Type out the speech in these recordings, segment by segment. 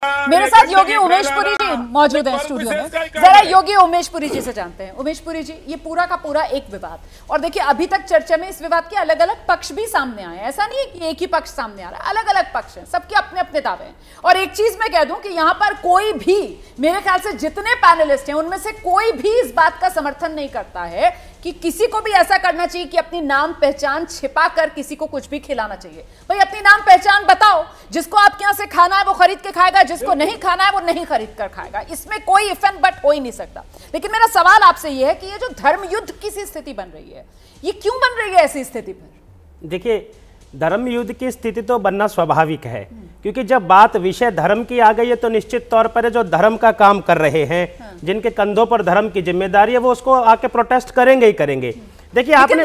मेरे साथ योगी उमेश पुरी जी मौजूद हैं स्टूडियो में। जरा योगी उमेश पुरी जी से जानते हैं। उमेश पुरी जी, ये पूरा का पूरा एक विवाद, और देखिए अभी तक चर्चा में इस विवाद के अलग अलग पक्ष भी सामने आए हैं। ऐसा नहीं है कि एक ही पक्ष सामने आ रहा है, अलग अलग पक्ष हैं, सबके अपने अपने दावे हैं। और एक चीज मैं कह दूं कि यहां पर कोई भी, मेरे ख्याल से जितने पैनलिस्ट हैं उनमें से कोई भी इस बात का समर्थन नहीं करता है कि किसी को भी ऐसा करना चाहिए कि अपनी नाम पहचान छिपा कर किसी को कुछ भी खिलाना चाहिए। भाई अपनी नाम पहचान बताओ, जिसको आपके यहां से खाना है वो खरीद के खाएगा, जिसको नहीं खाना है वो नहीं खरीद कर खाएगा। इसमें कोई इफ एंड बट हो ही नहीं सकता। लेकिन मेरा सवाल आपसे ये है कि ये जो धर्म युद्ध की सी स्थिति बन रही है, ये क्यों बन रही है ऐसी स्थिति पर? देखिए, धर्म युद्ध की स्थिति तो बनना स्वाभाविक है, क्योंकि जब बात विषय धर्म की आ गई है तो निश्चित तौर पर जो धर्म का काम कर रहे हैं, जिनके कंधों पर धर्म की जिम्मेदारी है, वो उसको आके प्रोटेस्ट करेंगे ही करेंगे। देखिए आपने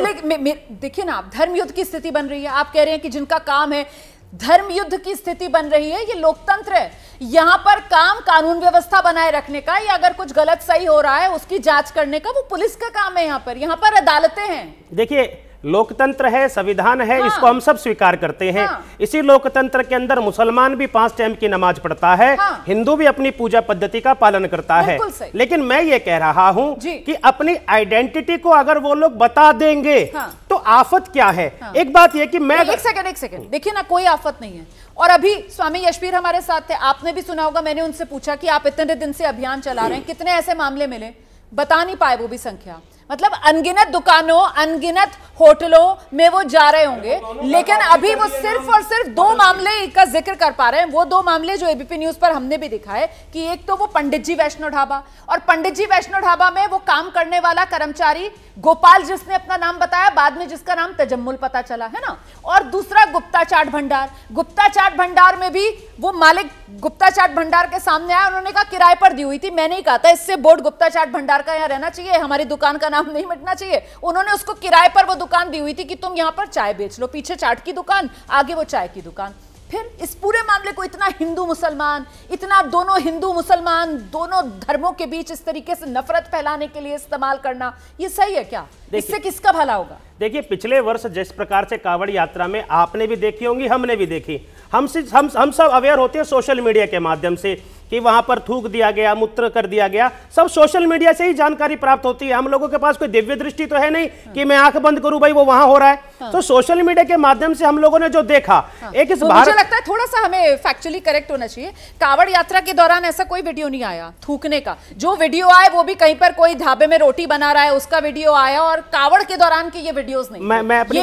देखिए ना, आप धर्म युद्ध की स्थिति बन रही है, आप कह रहे हैं कि जिनका काम है धर्म युद्ध की स्थिति बन रही है। ये लोकतंत्र है, यहां पर काम कानून व्यवस्था बनाए रखने का, या अगर कुछ गलत सही हो रहा है उसकी जांच करने का वो पुलिस का काम है। यहाँ पर अदालतें हैं। देखिए, लोकतंत्र है, संविधान है, इसको हम सब स्वीकार करते हैं। इसी लोकतंत्र के अंदर मुसलमान भी 5 टाइम की नमाज पढ़ता है, हिंदू भी अपनी पूजा पद्धति का पालन करता है। लेकिन मैं ये कह रहा हूं कि अपनी आइडेंटिटी को अगर वो लोग बता देंगे तो आफत क्या है। एक बात ये कि मैं एक सेकंड देखिए ना, कोई आफत नहीं है। और अभी स्वामी यशवीर हमारे साथ थे, आपने भी सुना होगा, मैंने उनसे पूछा कि आप इतने दिन से अभियान चला रहे हैं, कितने ऐसे मामले मिले? बता नहीं पाए वो भी संख्या। मतलब अनगिनत दुकानों, अनगिनत होटलों में वो जा रहे होंगे, लेकिन अभी वो सिर्फ और सिर्फ 2 मामले का जिक्र कर पा रहे हैं। वो 2 मामले जो एबीपी न्यूज पर हमने भी दिखाए कि एक तो वो पंडित जी वैष्णो ढाबा, और पंडित जी वैष्णो ढाबा में वो काम करने वाला कर्मचारी गोपाल, जिसने अपना नाम बताया, बाद में जिसका नाम तजम्मुल पता चला है ना। और दूसरा गुप्ता चाट भंडार, गुप्ता चाट भंडार में भी वो मालिक गुप्ता चाट भंडार के सामने आया, उन्होंने कहा किराए पर दी हुई थी, मैंने ही कहा था इससे बोर्ड गुप्ता चाट भंडार का यहाँ रहना चाहिए, हमारी दुकान का नाम नहीं मिटना चाहिए। उन्होंने उसको किराए पर वो दुकान दी हुई थी कि तुम यहाँ पर चाय बेच लो, पीछे चाट की दुकान, आगे वो चाय की दुकान। फिर इस पूरे मामले को इतना हिंदू मुसलमान, इतना दोनों हिंदू मुसलमान, दोनों धर्मों के बीच इस तरीके से नफरत फैलाने के लिए इस्तेमाल करना, ये सही है क्या? इससे किसका भला होगा? देखिए, पिछले वर्ष जिस प्रकार से कांवड़ यात्रा में आपने भी देखी होंगी, हमने भी देखी, हम सब अवेयर होते हैं सोशल मीडिया के माध्यम से कि वहां पर थूक दिया गया, मूत्र कर दिया गया, सब सोशल मीडिया से ही जानकारी प्राप्त होती है। हम लोगों के पास कोई दिव्य दृष्टि तो है नहीं कि मैं आंख बंद करूं भाई वो वहां हो रहा है। तो सोशल मीडिया के माध्यम से हम लोगों ने जो देखा, एक इस मुझे लगता है थोड़ा सा हमें फैक्चुअली करेक्ट होना चाहिए। कांवड़ यात्रा के दौरान ऐसा कोई वीडियो नहीं आया थूकने का। जो वीडियो आए वो भी कहीं पर कोई ढाबे में रोटी बना रहा है उसका वीडियो आया, और कांवड़ के दौरान की ये वीडियोस नहीं।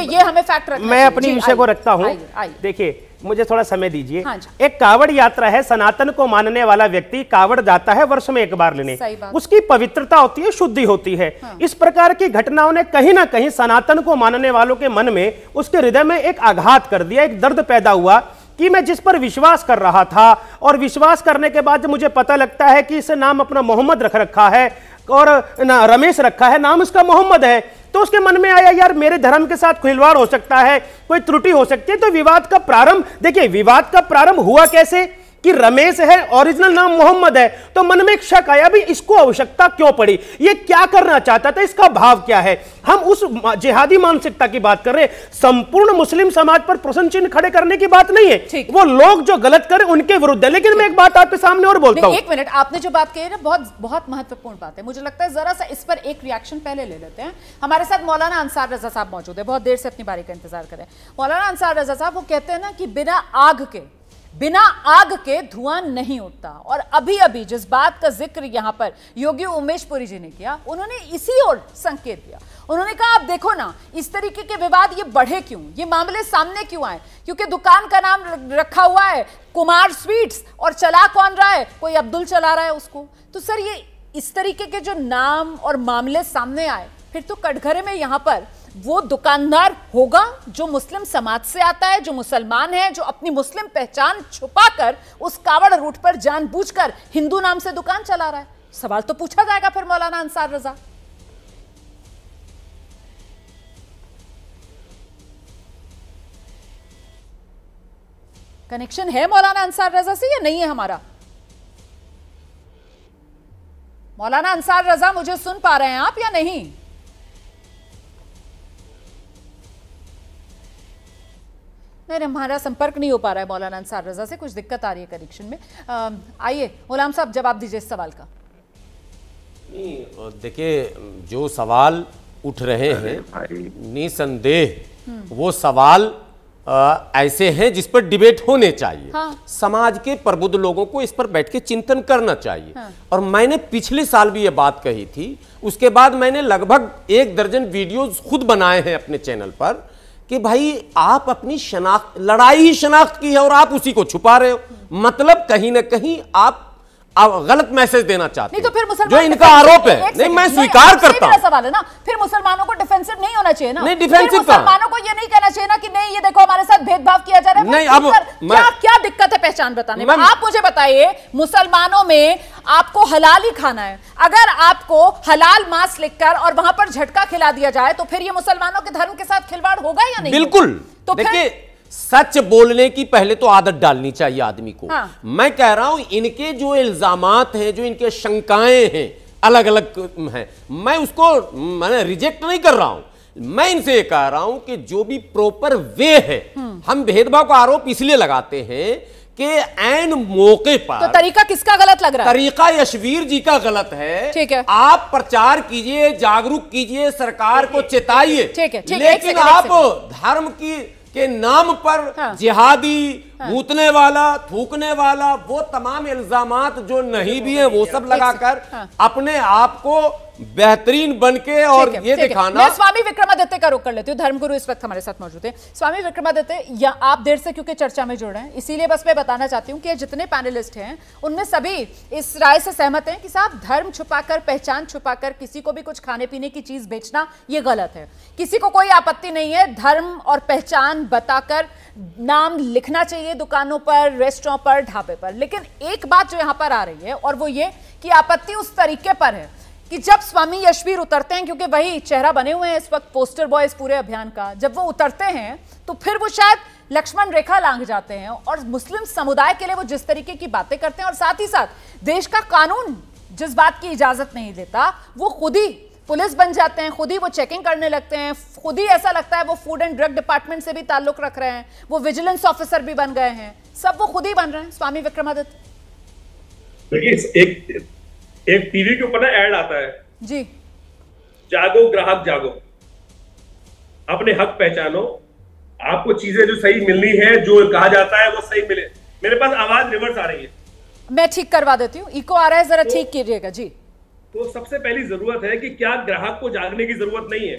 ये हमें फैक्ट रखना, मैं अपनी विषय को रखता हूं। देखिए, मुझे थोड़ा समय दीजिए। एक कांवड़ यात्रा है, सनातन को मानने वाला व्यक्ति कांवड़ जाता है वर्ष में एक बार लेने, उसकी पवित्रता होती है, शुद्धि होती है। इस प्रकार की घटनाओं ने कहीं ना कहीं सनातन को मानने वालों के मन में, उसके हृदय में एक आघात कर दिया, एक दर्द पैदा हुआ कि मैं जिस पर विश्वास कर रहा था, और विश्वास करने के बाद जब मुझे पता लगता है कि इसे नाम अपना मोहम्मद रख रखा है और रमेश रखा है, नाम उसका मोहम्मद है, तो उसके मन में आया यार मेरे धर्म के साथ खिलवाड़ हो सकता है, कोई त्रुटि हो सकती है। तो विवाद का प्रारंभ, देखिए विवाद का प्रारंभ हुआ कैसे कि रमेश है, ओरिजिनल नाम मोहम्मद है, तो मन में एक शक आया भी इसको आवश्यकता क्यों पड़ी, ये क्या करना चाहता था, इसका भाव क्या है। हम उस जिहादी मानसिकता की बात कर रहे हैं, संपूर्ण मुस्लिम समाज पर प्रश्न चिन्ह खड़े करने की बात नहीं है, वो लोग जो गलत करें उनके विरुद्ध है। लेकिन मैं एक बात आपके सामने और बोलता हूं। 1 मिनट, आपने जो बात कही ना बहुत महत्वपूर्ण बात है। मुझे लगता है जरा सा इस पर एक रिएक्शन पहले ले लेते हैं। हमारे साथ मौलाना अंसार रजा साहब मौजूद है, बहुत देर से अपनी बारी का इंतजार करें। मौलाना अंसार रजा साहब, वो कहते हैं ना कि बिना आग के धुआं नहीं उठता। और अभी अभी जिस बात का जिक्र यहां पर योगी उमेश पुरी जी ने किया, उन्होंने इसी ओर संकेत दिया। उन्होंने कहा आप देखो ना, इस तरीके के विवाद ये बढ़े क्यों, ये मामले सामने क्यों आए? क्योंकि दुकान का नाम रखा हुआ है कुमार स्वीट्स, और चला कौन रहा है? कोई अब्दुल चला रहा है उसको। तो सर, ये इस तरीके के जो नाम और मामले सामने आए, फिर तो कटघरे में यहां पर वो दुकानदार होगा जो मुस्लिम समाज से आता है, जो मुसलमान है, जो अपनी मुस्लिम पहचान छुपाकर उस कावड़ रूट पर जानबूझकर हिंदू नाम से दुकान चला रहा है। सवाल तो पूछा जाएगा फिर मौलाना अंसार रजा। कनेक्शन है मौलाना अंसार रजा से या नहीं है हमारा? मौलाना अंसार रजा, मुझे सुन पा रहे हैं आप या नहीं? नहीं, हमारा संपर्क नहीं हो पा रहा है मौलाना अंसार रजा से, कुछ दिक्कत आ रही है कनेक्शन में। आइए गुलाम साहब जवाब दीजिए इस सवाल का। देखिए, जो सवाल उठ रहे हैं निसंदेह वो सवाल ऐसे हैं जिस पर डिबेट होने चाहिए। हाँ। समाज के प्रबुद्ध लोगों को इस पर बैठ के चिंतन करना चाहिए। हाँ। और मैंने पिछले साल भी ये बात कही थी, उसके बाद मैंने लगभग 1 दर्जन वीडियोस खुद बनाए हैं अपने चैनल पर कि भाई आप अपनी शनाख्त, लड़ाई ही शनाख्त की है और आप उसी को छुपा रहे हो। मतलब कहीं ना कहीं आप गलत मैसेज देना चाहते हैं। नहीं तो फिर मुसलमान, जो इनका आरोप है, नहीं मैं स्वीकार करता हूं। सवाल है ना, फिर मुसलमानों को डिफेंसिव नहीं होना चाहिए ना। नहीं, डिफेंसिव मुसलमानों को ये नहीं कहना चाहिए ना कि नहीं ये देखो हमारे साथ भेदभाव किया जा रहा है। नहीं, अब क्या दिक्कत है पहचान बताने में? आप मुझे बताइए, मुसलमानों में आपको हलाल ही खाना है, अगर आपको हलाल मांस लिखकर और वहां पर झटका खिला दिया जाए तो फिर ये मुसलमानों के धर्म के साथ खिलवाड़ होगा या नहीं? बिल्कुल। तो देखिए, सच बोलने की पहले तो आदत डालनी चाहिए आदमी को। हाँ। मैं कह रहा हूं इनके जो इल्जामात हैं, जो इनके शंकाएं हैं, अलग अलग हैं, मैं उसको मैंने रिजेक्ट नहीं कर रहा हूं। मैं इनसे ये कह रहा हूं कि जो भी प्रॉपर वे है, हम भेदभाव का आरोप इसलिए लगाते हैं कि ऐन मौके पर। तो तरीका किसका गलत लग रहा है? तरीका यशवीर जी का गलत है। ठीक है, आप प्रचार कीजिए, जागरूक कीजिए, सरकार को चेताइए, ठीक है, लेकिन आप धर्म के नाम पर जिहादी, मूतने वाला, थूकने वाला, वो तमाम इल्जामात जो नहीं भी है वो सब लगाकर अपने आप को बेहतरीन बनके और ये दिखाना। मैं स्वामी विक्रमादित्य का रुख कर लेती हूँ, धर्मगुरु इस वक्त हमारे साथ मौजूद हैं। स्वामी विक्रमादित्य, या आप देर से क्योंकि चर्चा में जुड़ रहे हैं, इसीलिए बस मैं बताना चाहती हूँ कि जितने पैनलिस्ट हैं उनमें सभी इस राय से सहमत हैं कि साहब धर्म छुपाकर, पहचान छुपाकर किसी को भी कुछ खाने पीने की चीज बेचना ये गलत है। किसी को कोई आपत्ति नहीं है धर्म और पहचान बताकर नाम लिखना चाहिए दुकानों पर, रेस्टोरेंट पर, ढाबे पर। लेकिन एक बात जो यहां पर आ रही है और वो ये कि आपत्ति उस तरीके पर है कि जब स्वामी यशवीर उतरते हैं, क्योंकि वही चेहरा बने हुए हैं इस वक्त पोस्टर बॉय इस पूरे अभियान का, जब वो उतरते हैं तो फिर वो शायद लक्ष्मण रेखा लांघ जाते हैं और मुस्लिम समुदाय के लिए वो जिस तरीके की बातें करते हैं और साथ ही साथ देश का कानून जिस बात की इजाजत नहीं देता वो खुद ही पुलिस बन जाते हैं, खुद ही वो चेकिंग करने लगते हैं, खुद ही ऐसा लगता है वो फूड एंड ड्रग डिपार्टमेंट से भी ताल्लुक रख रहे हैं, वो विजिलेंस ऑफिसर भी बन गए हैं, सब वो खुद ही बन रहे हैं। स्वामी विक्रमादित्य, देखिए एक टीवी के ऊपर ना ऐड आता है जी, जागो ग्राहक जागो, अपने हक पहचानो, आपको चीजें जो सही मिलनी है, जो कहा जाता है वो सही मिले। मेरे पास आवाज रिवर्स आ रही है, मैं ठीक करवा देती हूँ, इको आ रहा है, जरा ठीक कीजिएगा जी। तो सबसे पहली जरूरत है कि क्या ग्राहक को जागने की जरूरत नहीं है?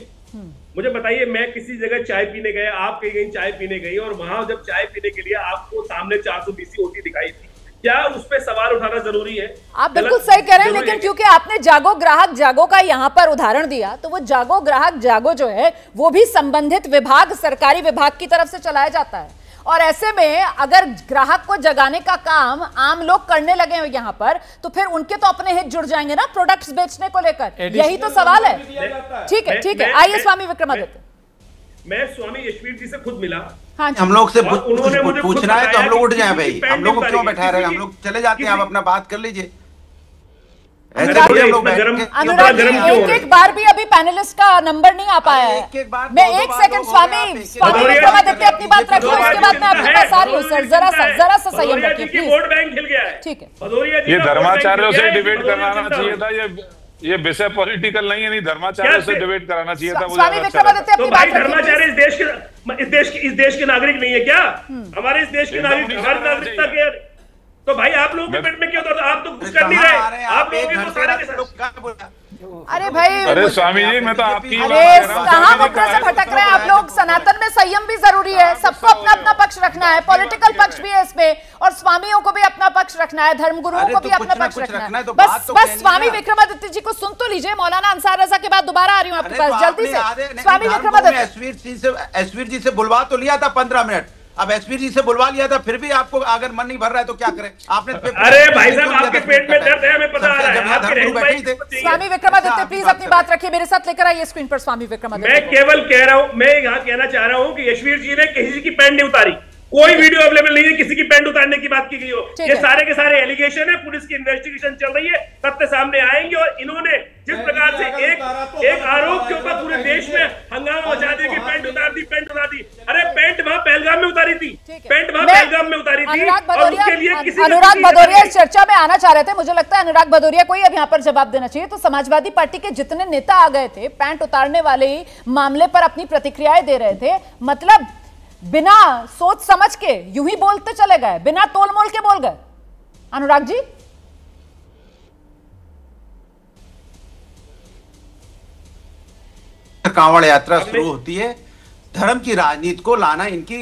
मुझे बताइए, मैं किसी जगह चाय पीने गया, आप कहीं चाय पीने गई और वहां जब चाय पीने के लिए आपको सामने 420 ओटी दिखाई थी, क्या उस पे सवाल उठाना जरूरी है? आप बिल्कुल सही कह रहे हैं, लेकिन क्योंकि आपने जागो ग्राहक जागो का यहाँ पर उदाहरण दिया, तो वो जागो ग्राहक जागो जो है वो भी संबंधित विभाग, सरकारी विभाग की तरफ से चलाया जाता है। और ऐसे में अगर ग्राहक को जगाने का काम आम लोग करने लगे हैं यहाँ पर, तो फिर उनके तो अपने हित जुड़ जाएंगे ना प्रोडक्ट्स बेचने को लेकर। यही तो सवाल है। ठीक है, ठीक है, आइए स्वामी विक्रमादित्य। मैं स्वामी यशवीर जी से खुद मिला। हाँ, हम लोग से पूछना है तो हम लोग उठ जाए भाई, हम लोग को क्यों बैठा रहे, हम लोग चले जाते हैं, आप अपना बात कर लीजिए। अनुराग जी, एक बार भी अभी पैनलिस्ट का नंबर नहीं आ पाया है। मैं एक सेकंड स्वामी विक्रमादित्य अपनी बात रखूं, उसके बाद मैं आपके पास आ रही हूँ सर, जरा सा संयम रखिए प्लीज। वोट बैंक हिल गया है। ठीक है, ये धर्माचार्यों से डिबेट कराना चाहिए था, ये विषय पॉलिटिकल नहीं है, नहीं धर्माचार्य से डिबेट कराना चाहिए था। स्वामी विक्रमादित्य अपनी बात रखिए। धर्माचार्य इस देश के नागरिक नहीं है क्या? हमारे इस देश के नागरिक, हर नागरिकता के। तो भाई आप लोगों के पेट में क्यों दर्द? आप तो कुछ कर नहीं रहे, आप लोगों के तो सारे। अरे भाई, अरे स्वामी जी, मैं तो आपकी कहाँ मुद्दा से भटक रहे हैं आप लोग। सनातन में संयम भी जरूरी है, सबको अपना अपना पक्ष रखना है, पॉलिटिकल पक्ष भी है इसमें, और स्वामियों को भी अपना पक्ष रखना है, धर्मगुरुओं को भी अपना पक्ष रखना है। बस स्वामी विक्रमादित्य जी को सुन तो लीजिए। मौलाना अंसार रज़ा के बाद दोबारा आ रही हूँ आपके पास जल्दी से। स्वामी विक्रमादित्य, एसवीर जी से बुलवा तो लिया था 15 मिनट, अब एसपी जी से बुलवा लिया था, फिर भी आपको अगर मन नहीं भर रहा है तो क्या करें? आपने अरे भाई साहब, आपके पेट में दर्द है, हमें पता आ रहा है। स्वामी विक्रमादित्य प्लीज अपनी बात रखिए, मेरे साथ लेकर आइए स्क्रीन पर स्वामी विक्रमादित्य। मैं केवल कह रहा हूं, मैं यहाँ कहना चाह रहा हूं कि यशवीर जी ने किसी की पैंट नहीं उतारी, कोई वीडियो अवेलेबल नहीं है किसी की पैंट उतारने की बात की गई हो। ये सारे के सारे एलिगेशन है, पुलिस की इन्वेस्टिगेशन चल रही है, तथ्य सामने आएंगे। और इन्होंने जिस प्रकार से एक आरोप के ऊपर पूरे देश में हंगामा मचा दिया कि पैंट उतार दी, पैंट उतार दी। अरे पैंट वहां पहलगाम में उतारी थी, पैंट वहां पहलगाम में उतारी थी। अनुराग भदौरिया इस चर्चा में आना चाह रहे थे, मुझे लगता है अनुराग भदौरिया को ही अब यहाँ पर जवाब देना चाहिए। तो समाजवादी पार्टी के जितने नेता आ गए थे पैंट उतारने वाले ही मामले पर अपनी प्रतिक्रियाएं दे रहे थे, मतलब बिना सोच समझ के यूं ही बोलते चले गए, बिना तोल मोल के बोल गए। अनुराग जी, कांवड़ यात्रा शुरू होती है, धर्म की राजनीति को लाना इनकी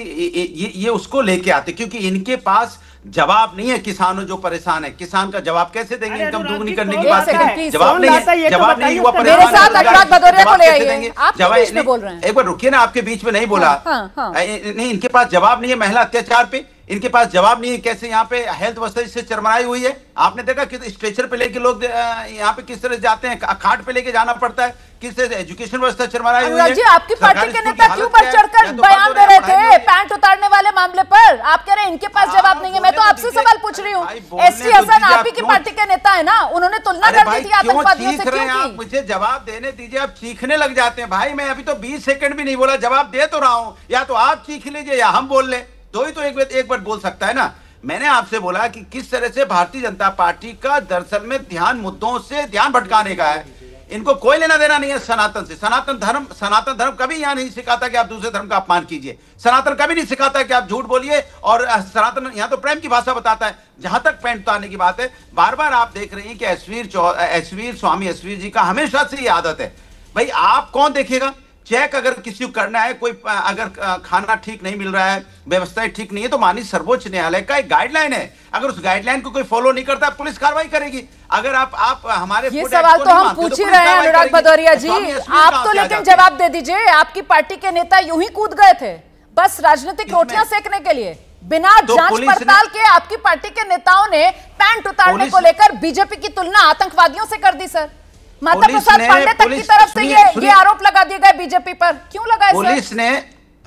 ये उसको लेके आते, क्योंकि इनके पास जवाब नहीं है। किसानों जो परेशान है, किसान का जवाब कैसे देंगे? इनकम दुगनी करने की बात है, जवाब नहीं है, जवाब नहीं हुआ। मेरे साथ अनुराग भदौरिया को ले आइए, आप बीच में बोल रहे हैं। एक बार रुकिए ना, आपके बीच में नहीं बोला। नहीं, इनके पास जवाब नहीं है महिला अत्याचार पे, इनके पास जवाब नहीं है कैसे यहाँ पे हेल्थ व्यवस्था से चरमराई हुई है। आपने देखा कि स्ट्रेचर पे लेके लोग यहाँ पे किस तरह जाते हैं, खाट पे लेके जाना पड़ता है, किस तरह एजुकेशन व्यवस्था चरमराई हुई है। जी, आपकी पार्टी के नेता क्यों बढ़ चढ़कर बयान दे रहे थे पैंट उतारने वाले मामले पर? आप कह रहे हैं इनके पास जवाब नहीं है। मैं तो आपसे सवाल पूछ रही हूँ। एसटी हसन आप ही की पार्टी के नेता है ना, उन्होंने तुलना कर दी थी आतंकवादियों से। क्यों आप मुझे जवाब देने दीजिए, आप चीखने लग जाते हैं। भाई मैं अभी तो 20 सेकंड भी नहीं बोला, जवाब दे तो रहा हूँ। या तो आप चीख लीजिए या हम बोल ले, दो ही तो एक बार बोल सकता है ना। मैंने आपसे बोला कि किस तरह से भारतीय जनता पार्टी का दरअसल में ध्यान मुद्दों से ध्यान भटकाने का है। इनको कोई लेना देना नहीं है सनातन से। सनातन धर्म कभी यहां नहीं सिखाता कि आप दूसरे धर्म का अपमान कीजिए। सनातन कभी नहीं सिखाता कि आप झूठ बोलिए। और सनातन यहां तो प्रेम की भाषा बताता है। जहां तक पैंट उतारने की बात है, बार बार आप देख रहे हैं कि स्वामी एसवीर जी का हमेशा से ये आदत है। भाई आप कौन देखेगा? चेक अगर किसी को करना है, कोई अगर खाना ठीक नहीं मिल रहा है, व्यवस्थाएं ठीक नहीं है, तो माननीय सर्वोच्च न्यायालय का एक गाइडलाइन है। अगर उस गाइडलाइन को कोई फॉलो नहीं करता, पुलिस कार्रवाई करेगी। अगर आप हमारे ये सवाल तो हम पूछ ही रहे हैं अनुराग भदौरिया जी, आप तो लेकिन जवाब दे दीजिए। आपकी पार्टी के नेता यूं ही कूद गए थे बस राजनीतिक रोटियां सेकने के लिए, बिना जांच पड़ताल के आपकी पार्टी के नेताओं ने पैंट उतारने को लेकर बीजेपी की तुलना आतंकवादियों से कर दी। सर, माता प्रसाद पांडे तक की तरफ से ये आरोप लगा दिए गए बीजेपी पर, क्यों लगाए?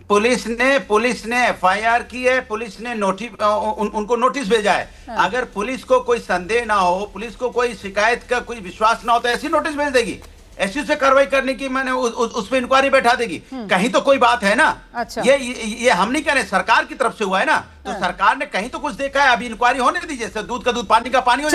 पुलिस ने एफआईआर की है, पुलिस ने उनको नोटिस भेजा है। अगर पुलिस को कोई संदेह ना हो, पुलिस को कोई शिकायत का कोई विश्वास ना हो, तो ऐसी नोटिस भेज देगी, ऐसी से कार्रवाई करने की मैंने उस पर इंक्वायरी बैठा देगी। कहीं तो कोई बात है ना। अच्छा। ये हम नहीं कह रहे, सरकार की तरफ से हुआ है ना, तो सरकार ने कहीं तो कुछ देखा है। अभी इंक्वायरी होने दीजिए, दूध का दूध पानी का पानी हो जाए।